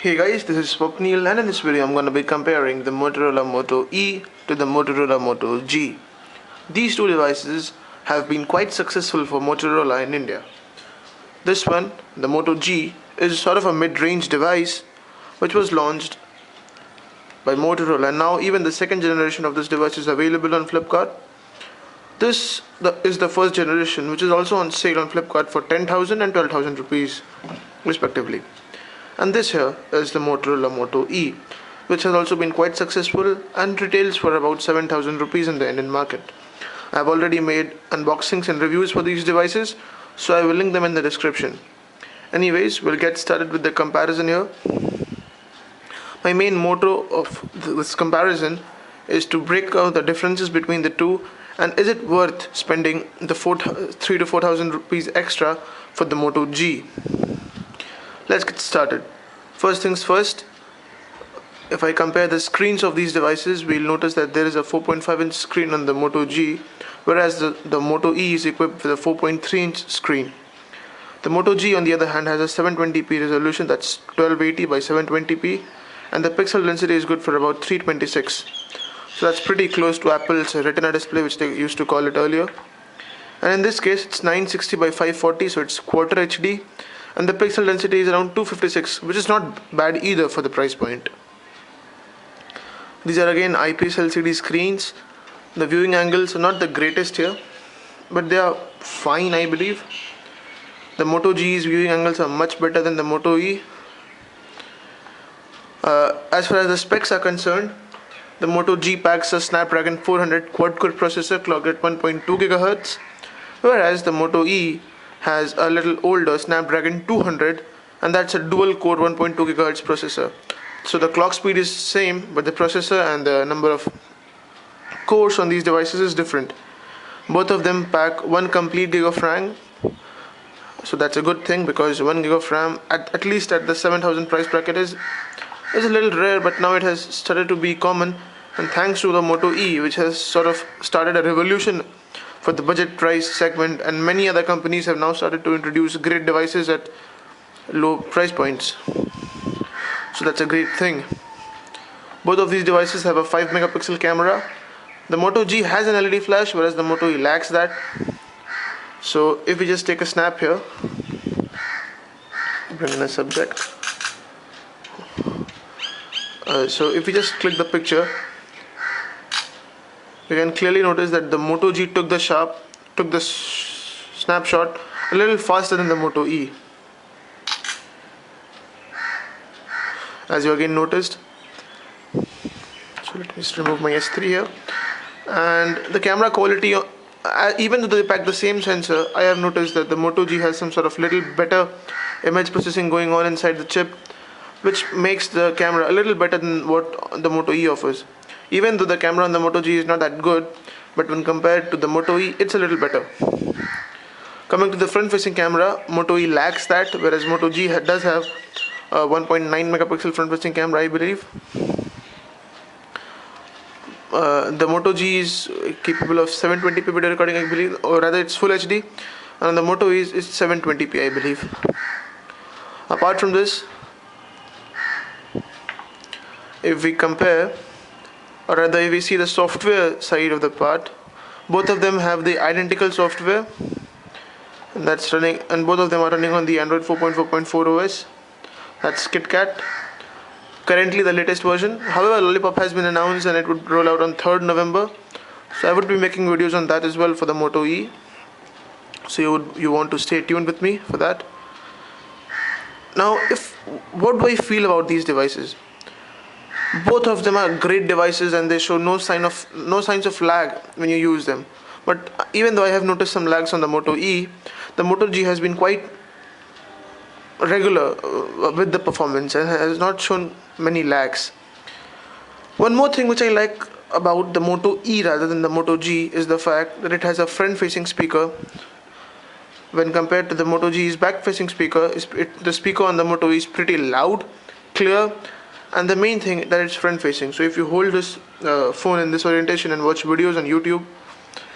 Hey guys, this is Swapnil and in this video I'm going to be comparing the Motorola Moto E to the Motorola Moto G. These two devices have been quite successful for Motorola in India. This one, the Moto G, is sort of a mid-range device which was launched by Motorola, and now even the second generation of this device is available on Flipkart. This is the first generation, which is also on sale on Flipkart for 10,000 and 12,000 rupees respectively. And this here is the Motorola Moto E, which has also been quite successful and retails for about 7,000 rupees in the Indian market. I have already made unboxings and reviews for these devices, so I will link them in the description. Anyways, we'll get started with the comparison here. My main motto of this comparison is to break out the differences between the two, and is it worth spending the 3 to 4,000 rupees extra for the Moto G. Let's get started. First things first, if I compare the screens of these devices, we'll notice that there is a 4.5-inch screen on the Moto G, whereas the Moto E is equipped with a 4.3-inch screen. The Moto G on the other hand has a 720p resolution, that's 1280 by 720p, and the pixel density is good for about 326. So that's pretty close to Apple's Retina display, which they used to call it earlier. And in this case, it's 960 by 540, so it's Quater HD. And the pixel density is around 256, which is not bad either for the price point. These are again IPS LCD screens. The viewing angles are not the greatest here, but they are fine, I believe. The Moto G's viewing angles are much better than the Moto E. As far as the specs are concerned, the Moto G packs a Snapdragon 400 quad-core processor clocked at 1.2 GHz, whereas the Moto E has a little older Snapdragon 200, and that's a dual-core 1.2 GHz processor. So the clock speed is same, but the processor and the number of cores on these devices is different. Both of them pack 1 complete gig of RAM, so that's a good thing, because 1 gig of RAM, at least at the 7,000 price bracket, is a little rare, but now it has started to be common, and thanks to the Moto E, which has sort of started a revolution for the budget price segment, and many other companies have now started to introduce great devices at low price points. So that's a great thing. Both of these devices have a 5 megapixel camera. The Moto G has an LED flash, whereas the Moto E lacks that. So if we just take a snap here, bring in a subject. So if we just click the picture, we can clearly notice that the Moto G took the snapshot a little faster than the Moto E. As you again noticed. So let me just remove my S3 here. And the camera quality, even though they pack the same sensor, I have noticed that the Moto G has some sort of little better image processing going on inside the chip, which makes the camera a little better than what the Moto E offers. Even though the camera on the Moto G is not that good, but when compared to the Moto E, it's a little better. Coming to the front-facing camera, Moto E lacks that, whereas Moto G does have a 1.9 megapixel front-facing camera, I believe. The Moto G is capable of 720p video recording, I believe, or rather it's Full HD, and the Moto E is 720p, I believe. Apart from this, if we compare, or rather if we see the software side of the part, both of them have the identical software, and that's running, and both of them are running on the Android 4.4.4 OS. That's KitKat, currently the latest version. However, Lollipop has been announced and it would roll out on 3rd November, so I would be making videos on that as well for the Moto E, so you want to stay tuned with me for that. Now, what do I feel about these devices? Both of them are great devices, and they show no signs of lag when you use them. But even though I have noticed some lags on the Moto E, the Moto G has been quite regular with the performance and has not shown many lags. One more thing which I like about the Moto E rather than the Moto G is the fact that it has a front-facing speaker. When compared to the Moto G's back-facing speaker, the speaker on the Moto E is pretty loud, clear, and the main thing that it's front-facing. So if you hold this phone in this orientation and watch videos on YouTube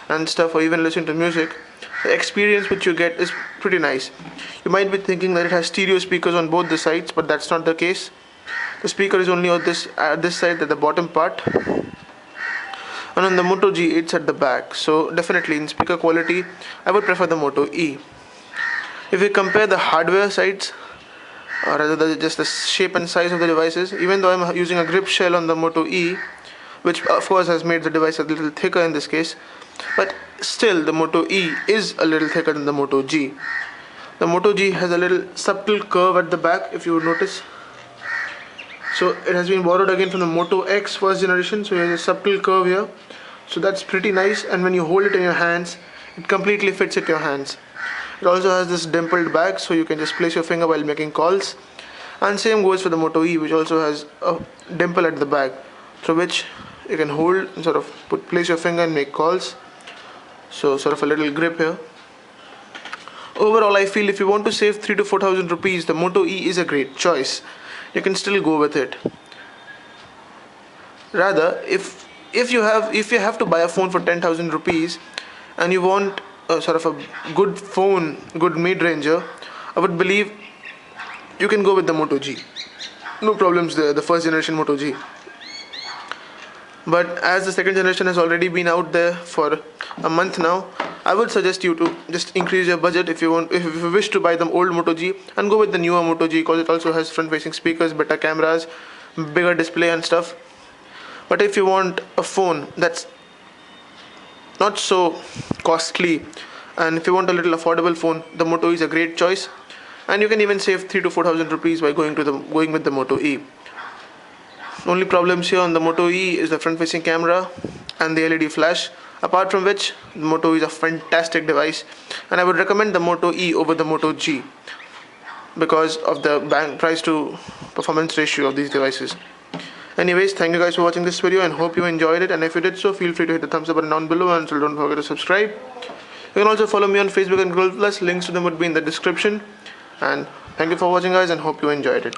and stuff, or even listen to music, the experience which you get is pretty nice. You might be thinking that it has stereo speakers on both the sides, but that's not the case. The speaker is only on this side at the bottom part, and on the Moto G it's at the back. So definitely in speaker quality I would prefer the Moto E. If we compare the hardware sides, or rather just the shape and size of the devices, even though I'm using a grip shell on the Moto E, which of course has made the device a little thicker in this case, but still the Moto E is a little thicker than the Moto G. The Moto G has a little subtle curve at the back, if you would notice. So it has been borrowed again from the Moto X first generation, so there's a subtle curve here. So that's pretty nice, and when you hold it in your hands, it completely fits in your hands. It also has this dimpled back, so you can just place your finger while making calls. And same goes for the Moto E, which also has a dimple at the back, through which you can hold and sort of place your finger and make calls. So sort of a little grip here. Overall, I feel if you want to save 3 to 4,000 rupees, the Moto E is a great choice. You can still go with it. Rather, if you have to buy a phone for 10,000 rupees and you want a sort of a good phone, good mid-ranger, I would believe you can go with the Moto G. No problems there, the first generation Moto G. But as the second generation has already been out there for a month now, I would suggest you to just increase your budget if you wish to buy the old Moto G, and go with the newer Moto G, because it also has front-facing speakers, better cameras, bigger display and stuff. But if you want a phone that's not so costly, and if you want a little affordable phone, the Moto E is a great choice, and you can even save 3 to 4,000 rupees by going with the Moto E. Only problems here on the Moto E is the front-facing camera and the LED flash. Apart from which, the Moto E is a fantastic device, and I would recommend the Moto E over the Moto G because of the price to performance ratio of these devices. Anyways, thank you guys for watching this video and hope you enjoyed it, and if you did so, feel free to hit the thumbs up button down below, and so don't forget to subscribe. You can also follow me on Facebook and Google+, links to them would be in the description. And thank you for watching guys, and hope you enjoyed it.